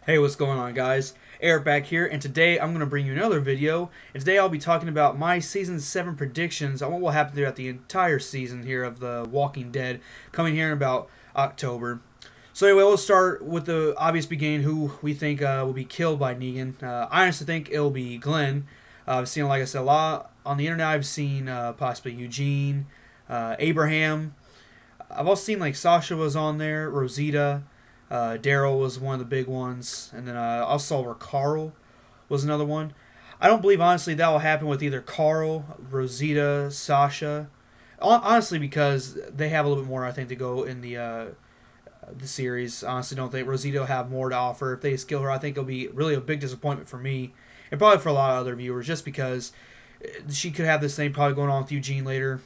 Hey, what's going on, guys? Eric back here, and today I'm going to bring you another video. And today I'll be talking about my Season 7 predictions on what will happen throughout the entire season here of The Walking Dead, coming here in about October. So anyway, we'll start with the obvious beginning, who we think will be killed by Negan. I honestly think it'll be Glenn. I've seen, like I said, a lot on the internet. I've seen possibly Eugene, Abraham. I've also seen like Sasha was on there, Rosita. Daryl was one of the big ones, and then I also saw where Carl was another one. I don't believe, honestly, that will happen with either Carl, Rosita, Sasha. Honestly, because they have a little bit more, I think, to go in the series. Honestly, don't think Rosita will have more to offer. If they kill her, I think it'll be really a big disappointment for me, and probably for a lot of other viewers, just because she could have this thing probably going on with Eugene later.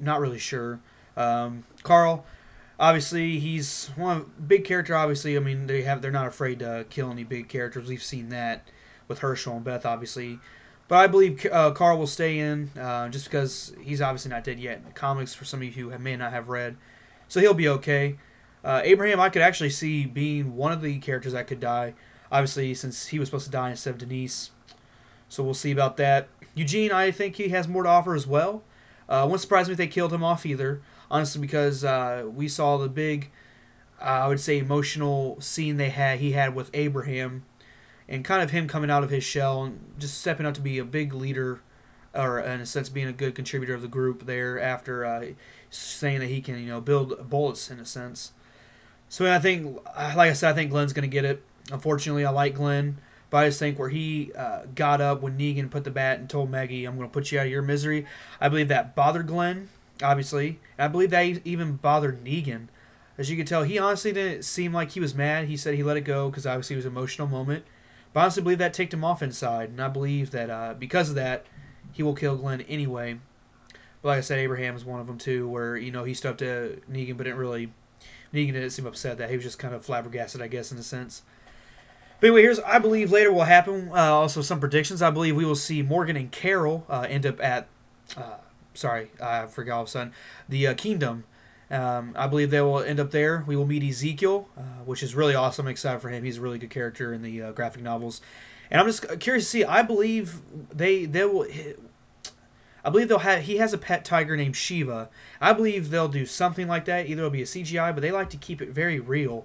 Not really sure. Carl. Obviously, he's one big character. Obviously, I mean they're not afraid to kill any big characters. We've seen that with Herschel and Beth, obviously. But I believe Carl will stay in just because he's obviously not dead yet in the comics. For some of you who may not have read, so he'll be okay. Abraham, I could actually see being one of the characters that could die. Obviously, since he was supposed to die instead of Denise, so we'll see about that. Eugene, I think he has more to offer as well. Wouldn't surprise me if they killed him off either. Honestly, because we saw the big, I would say, emotional scene he had with Abraham, and kind of him coming out of his shell and just stepping up to be a big leader, or in a sense being a good contributor of the group there after saying that he can, build bullets in a sense. So I think, like I said, I think Glenn's going to get it. Unfortunately, I like Glenn, but I just think where he got up when Negan put the bat and told Maggie, "I'm going to put you out of your misery," I believe that bothered Glenn. Obviously, and I believe that even bothered Negan. As you can tell, he honestly didn't seem like he was mad. He said he let it go because obviously it was an emotional moment. But I honestly believe that ticked him off inside, and I believe that because of that, he will kill Glenn anyway. But like I said, Abraham is one of them too, where he stuck to Negan, but Negan didn't seem upset that he was just kind of flabbergasted, I guess, in a sense. But anyway, I believe later will happen. Also, some predictions. I believe we will see Morgan and Carol end up at. Sorry, I forgot all of a sudden. The Kingdom. I believe they will end up there. We will meet Ezekiel, which is really awesome. I'm excited for him. He's a really good character in the graphic novels. And I'm just curious to see. I believe they will. I believe they'll have. He has a pet tiger named Shiva. I believe they'll do something like that. Either it'll be a CGI, but they like to keep it very real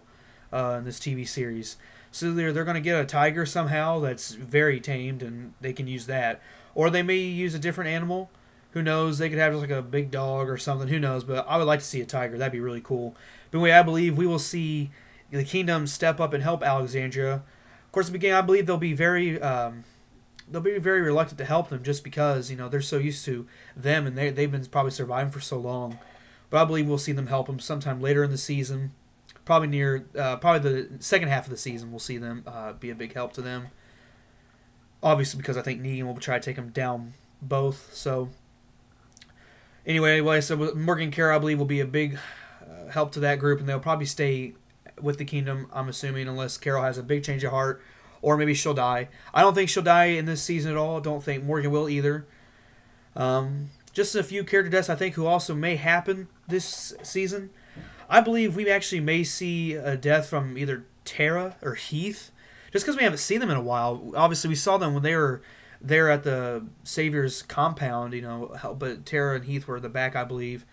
in this TV series. So they're going to get a tiger somehow that's very tamed, and they can use that. Or they may use a different animal. Who knows? They could have like a big dog or something. Who knows? But I would like to see a tiger. That'd be really cool. But anyway, I believe we will see the Kingdom step up and help Alexandria. Of course, at the beginning, I believe they'll be very reluctant to help them just because they're so used to them and they've been probably surviving for so long. But I believe we'll see them help them sometime later in the season. Probably the second half of the season, we'll see them be a big help to them. Obviously, because I think Negan will try to take them down both. So. Anyway, like I said, Morgan and Carol, I believe, will be a big help to that group, and they'll probably stay with the Kingdom, I'm assuming, unless Carol has a big change of heart, or maybe she'll die. I don't think she'll die in this season at all. I don't think Morgan will either. Just a few character deaths, I think, who also may happen this season. I believe we actually may see a death from either Tara or Heath, just because we haven't seen them in a while. Obviously, we saw them when they were there at the Savior's compound, but Tara and Heath were at the back, I believe.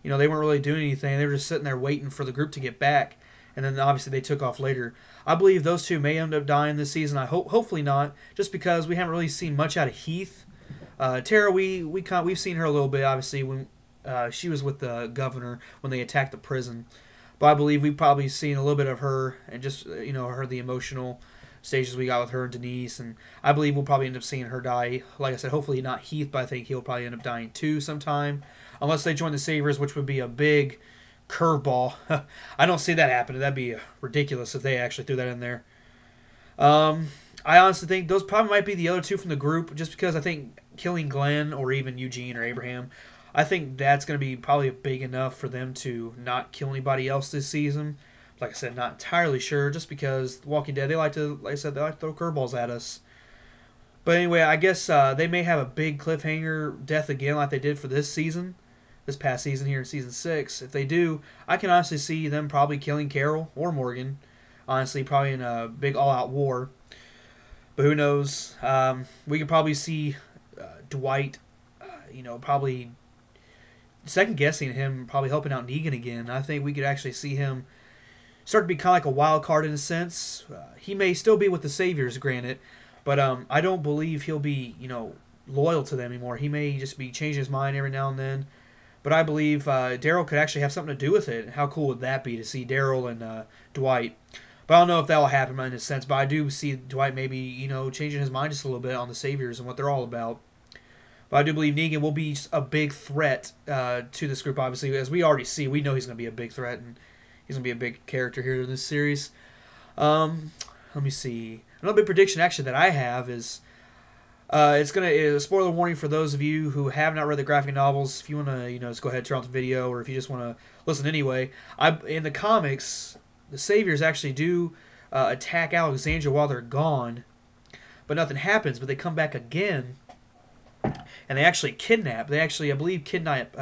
They weren't really doing anything. They were just sitting there waiting for the group to get back, and then obviously they took off later. I believe those two may end up dying this season. I hopefully not, just because we haven't really seen much out of Heath. Tara, we've seen her a little bit, obviously, when she was with the governor when they attacked the prison. But I believe we've probably seen a little bit of her and just the emotional stages we got with her and Denise, and I believe we'll probably end up seeing her die. Like I said, hopefully not Heath, but I think he'll probably end up dying too sometime, unless they join the Saviors, which would be a big curveball. I don't see that happening. That'd be ridiculous if they actually threw that in there. I honestly think those probably might be the other two from the group, just because I think killing Glenn or even Eugene or Abraham, I think that's going to be probably big enough for them to not kill anybody else this season. Like I said, not entirely sure, just because Walking Dead, they like to throw curveballs at us. But anyway, I guess they may have a big cliffhanger death again like they did for this past season here in Season 6. If they do, I can honestly see them probably killing Carol or Morgan. honestly, probably in a big all-out war. But who knows? We could probably see Dwight, probably second-guessing him, probably helping out Negan again. I think we could actually see him start to be kind of like a wild card in a sense. He may still be with the Saviors, granted, but I don't believe he'll be, loyal to them anymore. He may just be changing his mind every now and then. But I believe Daryl could actually have something to do with it. How cool would that be to see Daryl and Dwight? But I don't know if that will happen in a sense. But I do see Dwight maybe, changing his mind just a little bit on the Saviors and what they're all about. But I do believe Negan will be a big threat to this group, obviously. As we already see, we know he's going to be a big threat, and he's going to be a big character here in this series. Let me see. Another big prediction, actually, that I have is... it's a spoiler warning for those of you who have not read the graphic novels. If you want to, just go ahead and turn off the video, or if you just want to listen anyway. In the comics, the Saviors actually do attack Alexandria while they're gone, but nothing happens. But they come back again, and they actually kidnap. They actually, I believe, kidnap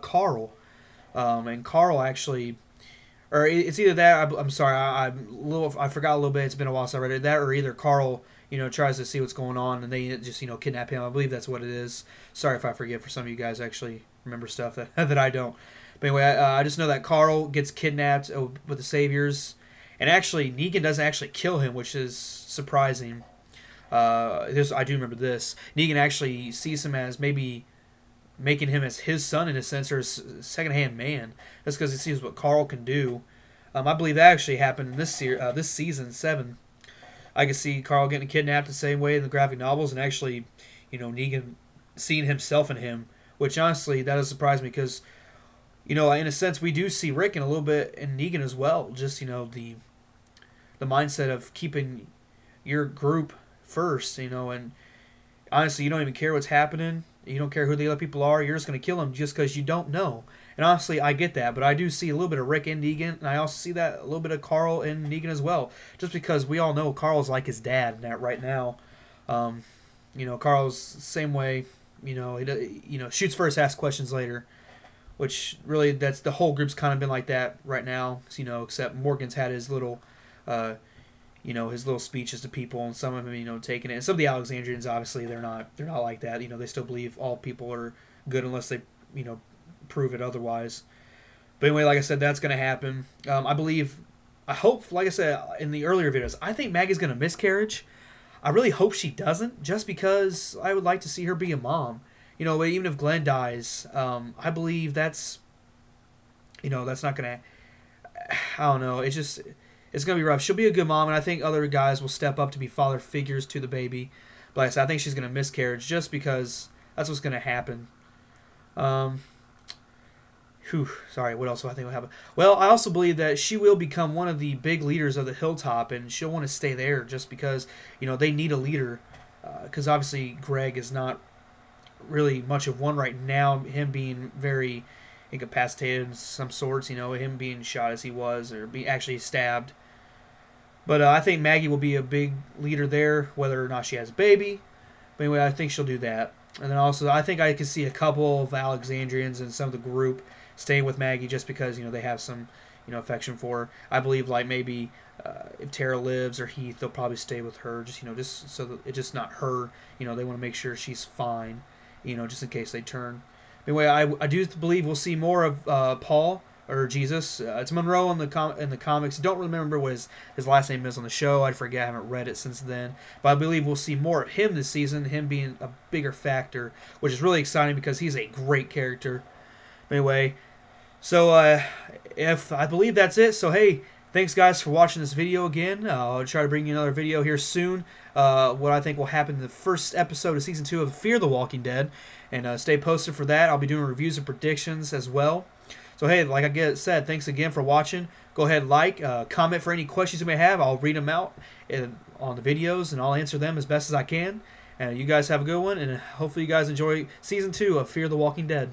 Carl, and Carl actually, or it's either that. I'm sorry, I forgot a little bit. It's been a while since I read it. That, or either Carl, tries to see what's going on, and they just, kidnap him. I believe that's what it is. Sorry if I forget. For some of you guys actually remember stuff that that I don't. But anyway, I just know that Carl gets kidnapped with the Saviors, and actually Negan doesn't actually kill him, which is surprising. I do remember this. Negan actually sees him as maybe making him as his son in a sense, or his second-hand man. That's because he sees what Carl can do. I believe that actually happened in this season 7. I can see Carl getting kidnapped the same way in the graphic novels, and actually, Negan seeing himself in him, which honestly, that does surprise me because, in a sense, we do see Rick and a little bit in Negan as well. Just, the mindset of keeping your group first, and honestly, you don't even care what's happening. You don't care who the other people are. You're just going to kill them just because you don't know. And honestly, I get that, but I do see a little bit of Rick and Negan, and I also see that a little bit of Carl and Negan as well. Just because we all know Carl's like his dad right now. Carl's the same way. He shoots first, asks questions later. Which really, that's the whole group's kind of been like that right now. Except Morgan's had his little, his little speeches to people, and some of them, taking it. And some of the Alexandrians, obviously, they're not like that. They still believe all people are good unless they, prove it otherwise. But anyway, like I said, that's going to happen. I hope, like I said in the earlier videos, I think Maggie's going to miscarriage. I really hope she doesn't, just because I would like to see her be a mom. Even if Glenn dies, I believe that's not going to, I don't know, it's going to be rough. She'll be a good mom, and I think other guys will step up to be father figures to the baby. But like I said, I think she's going to miscarriage just because that's what's going to happen. Sorry, what else do I think will happen? Well, I also believe that she will become one of the big leaders of the Hilltop, and she'll want to stay there just because, they need a leader. Because obviously Greg is not really much of one right now, him being very incapacitated in some sorts, him being shot as he was, or be actually stabbed. But I think Maggie will be a big leader there, whether or not she has a baby. But anyway, I think she'll do that. And then also, I think I could see a couple of Alexandrians and some of the group staying with Maggie just because, they have some, affection for her. I believe, like, maybe if Tara lives or Heath, they'll probably stay with her, just so that it's just not her. They want to make sure she's fine, just in case they turn. Anyway, I do believe we'll see more of Paul, or Jesus. It's Monroe in the comics. Don't remember what his last name is on the show. I forget. I haven't read it since then. But I believe we'll see more of him this season, him being a bigger factor, which is really exciting because he's a great character. Anyway, so if I believe that's it. So hey, thanks guys for watching this video again. I'll try to bring you another video here soon. What I think will happen in the first episode of Season 2 of Fear the Walking Dead. And stay posted for that. I'll be doing reviews and predictions as well. So hey, like I said, thanks again for watching. Go ahead, comment for any questions you may have. I'll read them out on the videos, and I'll answer them as best as I can. And you guys have a good one, and hopefully you guys enjoy Season 2 of Fear the Walking Dead.